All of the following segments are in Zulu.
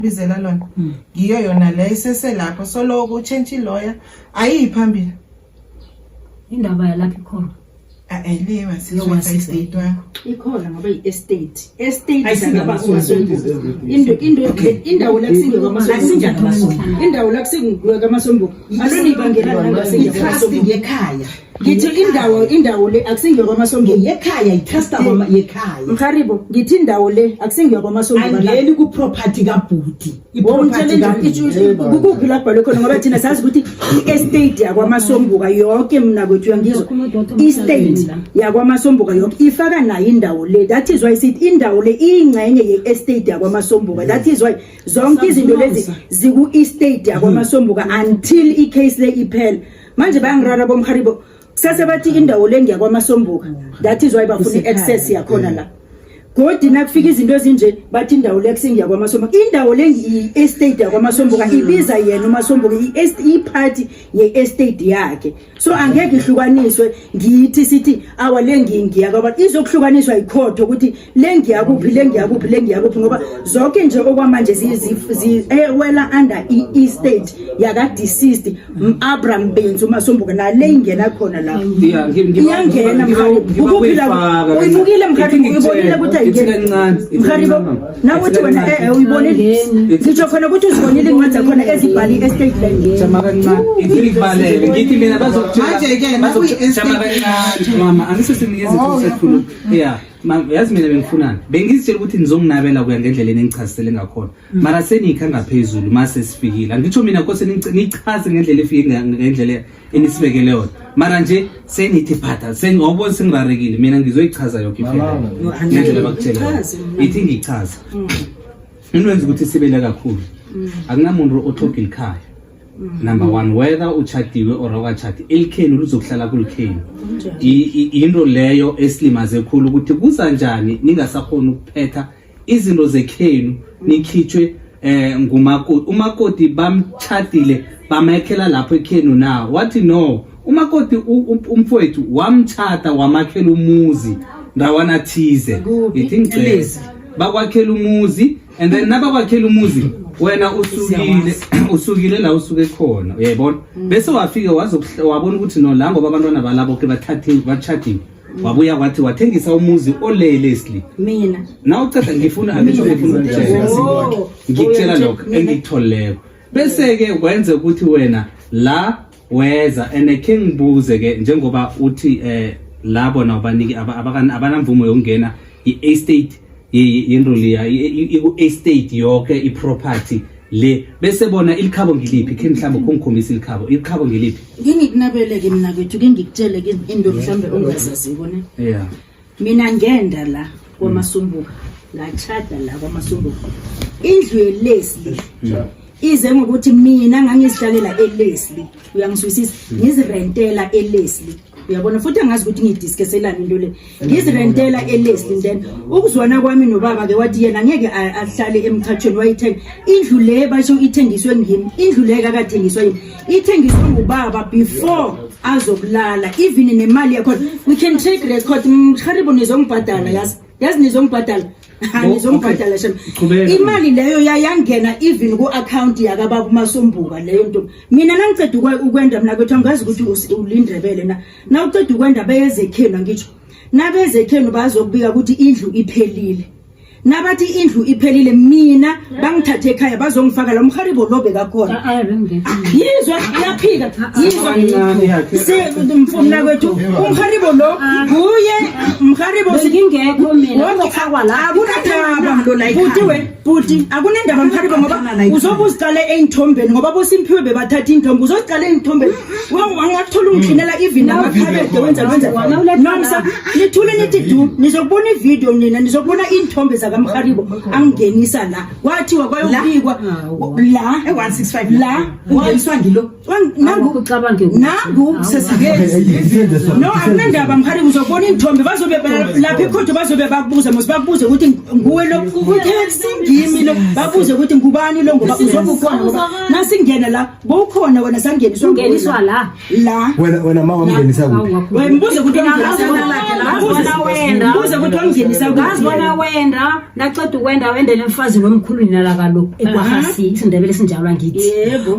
bizela lona ngiyo yona le iseselapho solo uchange lawyer ayiphambili indaba yalapha ikhona lewa sizokwenza estate wakho ikhona ngoba i-estate indawo la kusingekwa indawo la kusingekwa amasombo alonibangela i-trust yekhaya ngithi indawo le akusingekwa amasombo yekhaya i-trust yekhaya Mkharibo ngithi indawo le akusingekwa amasombo angeli ku property kaBhuti iproperty kukuphi lapha lokho ngoba thina sazi ukuthi i-estate yakwamasombuka yonke mina kwethu yangizwa i-estate yakwamasombuka yonke ifaka nayo indawo le that is why sithi indawo le ingcenye ye-estate yakwamasombuka that is why zonke izinto lezi ziku-estate yakwamasombuka until i-case le iphela manje bayangirara bomkharibo sase bathi indawo le ngiyakwamasombuka that is why bafuna i-access yakhona la Godi nakufika izinto ezinje bathi indawo le kusingiya kwamasombuka indawo le i-estate yakwamasombuka ibiza yena umasombuka i-party ye-estate yakhe so angeke ihlukaniswe ngithi sithi awa le ngiya ngoba izokuhlukaniswa ikhotho ukuthi le ngiyakuphi ngoba zonke nje okwamanje wela under i-estate yaka deceased Abraham Benzu umasombuka na le ingena khona la iyangena ukuphila uyibukile mkharibo uyibonile ukuthi Mkharibo nawe uthi wena uyibonile ngitsho khona ukuthi uzibonile incwadi zakhona ezibhali estate line jama kancane ngilibalele ngithi mina mama angisesinikeze isethulo yazi mina bengifunana bengizitshela ukuthi nizonginabela kuya ngendlela engichazisele ngakhona mara senikha ngaphezulu mase sifikile angitsho mina kose nichaze ngendlela efike ngendlela enisibekele yona mara nje senithi phatha sengobo singirarekile mina ngizoyichaza yonke ifela ngendlela bakutshela ithi ngichaza inwenza ukuthi sibele kakhulu akunamuntu othoka ikhaya number 1 whether uchadiwe or awachadi elikheni luzokuhlala kulikheni into leyo esilimaze ekhulu ukuthi kuzanjani ningasakhona ukuphetha izinto zekhenu nikhitshwe ngumakoti umakoti bamchadile bamakhela lapho ekhenu na wathi no umakoti umfowethu wamchada wamakhela umuzi ndawana thize ithi ngicela bakwakhela umuzi and then nabakwakhela umuzi wena usukile la usuke khona uyayibona bese wafika wabona ukuthi no la ngoba abantwana balabo ke bachadiwe wabuya wathi wathengisa umuzi olelesli mina na uceda ngifuna ngikutshela lokho engikutholeko bese ke wenze ukuthi wena la weza eke ngibuze ke njengoba uthi labo nabaniki abanamvumo yokungena i-estate yendroliya i-estate yonke i-property le bese bona ilikhabo ngiliphi khe mhlawumbe ukungikhombisa ilikhabo ngiliphi ngingikunabeleke mina kwethu ke ngikutsheleke into mhlawumbe ongazaziko ne mina ngenda la kwamasombuka ngachada la kwamasombuka indlu yeLeslie ize ngokuthi mina ngangisihlalela eLeslie uyangiswisisa ngizirentela eLeslie uyabona futhi angazi ukuthi ngidiskeselana into le ngizirentela eLeslie then ukuzwana kwami nobaba ke wathi yena ngeke ahlale emkhathweni wayithenga indlu le basho ithengiswe ngimi indlu le akathengiswa yini ithengiswe ngubaba before azokulala even nemali yakho we can check record Mkharibo nizongibhadala yazi nizongibhadala nizongibhadala shame imali leyo yayangena even ku account yakababa umasombuka leyo nto mina nangiceda ukwenda mina kwethu angazi ukuthi ulindrebele na uceda ukwenda beyezekhenu ngitsho nabezekhenu bazokubika ukuthi indlu iphelile nabathi indlu iphelile mina bangithathe ekhaya bazongifaka la Mkharibo lobe kakhona yizwa yaphika yizwa mfuna kwethu uMkharibo lo kuye Mkharibo singekho mina ngokufakwa la akunandaba mlo la buti akunandaba Mkharibo ngoba uzobuziqale einthombeni ngoba boSimphiwe bebathatha inthombe uzoziqale einthombeni wangathola umkhinela even amakhabede wenza nomsa nithule nithi du nizokubona ivideo nina nizokubona inthombe kaMkharibo angenisa la wathiwa kwayobikwa la e165 la wayiswa ngilo Ucabange nangu sesingezi no akunandaba mkhari uzobona inthombe bazobe lapha ekhotho bazobe bakubuza bakubuze ukuthi nguwe lo singimi lo babuze ukuthi ngubani lo ngoba uzobe ukhona ngoba nasingena la bowukhona wena sangeniswa ungeniswa la wena mama ungenisa kuphi wembuze ukuthi ungenisa ukuthi ungenisa ngazibona wenda naqeda ukwenda wendele mfazi wemkhulwini la kaloku ekwahasi isindebele sinjalo ngithi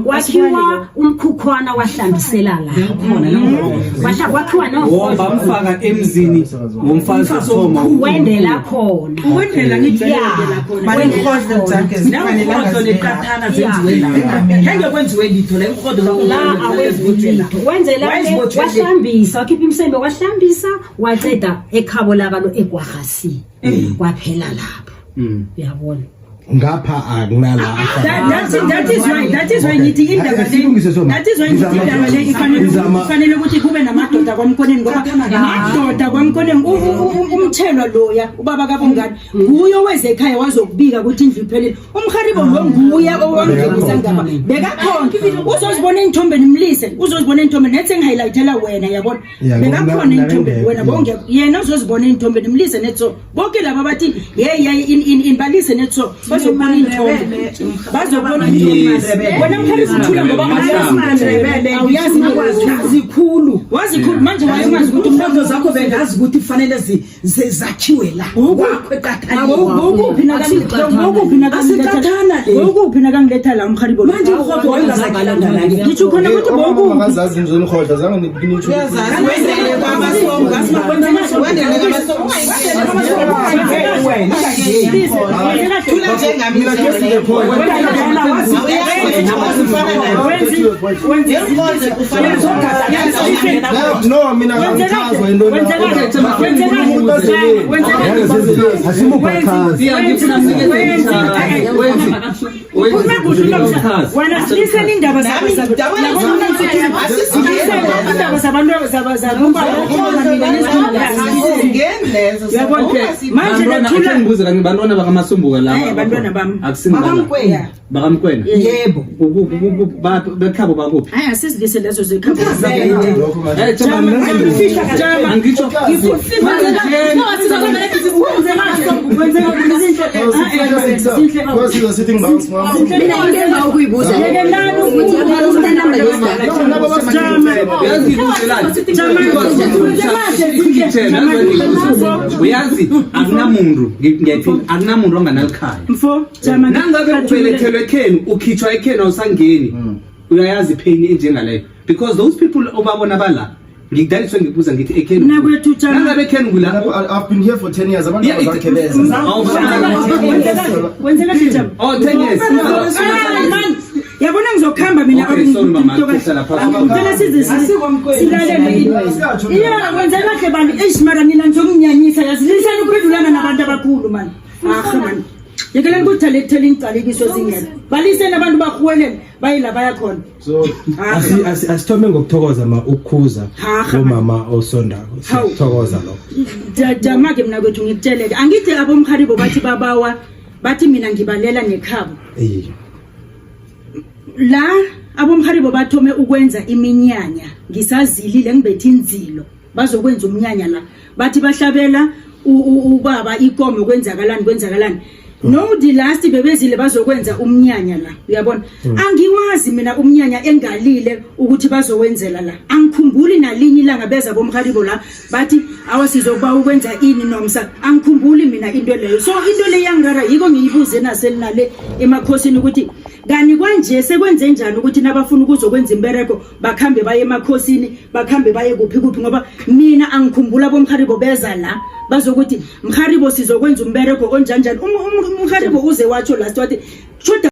wakhiwa umkhukhwana wahlambisela la kwakhiwa no bamfaka emzini womfazi wathoma wendela khona wendela ngithi Inkhohlo zakhe zifanelanga leqathana zenziwe la ngeke kwenziwe litho la inkhohlo la awezilitho wenzela wahlambisa wakhipha imsembe wahlambisa waceda ekhabo la kalo ekwahasi kwaphela lapho uyabona ngapha akunala that is why ngithi indaba le ifanele ukuthi kube namadoda kwamkoneni ngoba amadoda kwamkoneni umthelwa loya ubaba kabongani nguyo weze ekhaya wazokubika ukuthi indlu iphelele umkharibo lo nguye owamngenisa ngapha bekakhona uzozibona intombeni imlise uzozibona intombeni nethi ngihighlightela wena yabona bekakhona intombeni wena bonke yena uzozibona intombeni imlise netso bonke laba bathi inbalise netso bazobona intombi bazobona wena mkharibo uthula ngoba awuyazi zikhulu wazikhulu manje wayengazi ukuthi umfoto zakho bengazi ukuthi kufanele zakhiwe la ukuphi nakangiletha la umkharibo manje ukhodo wayengazakalanga la ngitsho khona ukuthi boku ngazazi nje nikhoda zange nikunitsho wendele kwamasongo wendele kwamasongo thula njengamina no mina ngithazwa into wena listen indaba ngibuze la ngibantwana bakamasumbuka la bantwana bami bakamkwena yebo bekhabo bakuphi hayi asizilise lezo zekhabo angitsho uyazi akunamuntu akunamuntu onganalikhaya nangabe ubelethelwe ekheni ukhitshwa ekheni awusangeni uyayazi ipheni enjengaleyo because those people obabona bala ngikudaliswe ngibuza ngithi ekheni nangabe ekheni kula I've been here for 10 years abantu bakhe beza wenzela njani oh 10 years yabona ngizokhamba mina ngicela silalele iya wenzela kahle bantu eshimara mina njenginyanyisa yazilisana ukuphendulana nabantu abakhulu man man yekelani ukuthi lethele ingcalekiso zingela balisena abantu bakhwelele bayila bayakhona so asithome ngokuthokoza ukukhuza ngomama osondako sithokoza lo jama ke mina kwethu ngikutsheleke angithi abomkharibo bathi babawa bathi mina ngibalela nekhabo la abomkharibo bathome ukwenza iminyanya ngisazilile ngibethe inzilo bazokwenza umnyanya la bathi bahlabela ubaba ikomo kwenzakalani no the last bebezile bazokwenza umnyanya la uyabona angiwazi mina umnyanya engalile ukuthi bazowenzela la angikhumbuli nalinye ilanga beza bomkharibo la bathi awasizokuba ukwenza ini nomsa angikhumbuli mina into leyo so into le yangara yiko ngiyibuze naselinale emakhosini ukuthi kani kwanje sekwenze njani ukuthi nabafuna ukuzokwenza imbereko bakhambe baye emakhosini bakhambe baye kuphi ngoba mina angikhumbula bomkharibo beza la bazokuthi mkharibo sizokwenza umbereko onjanjani umkharibo uze watsho last wathi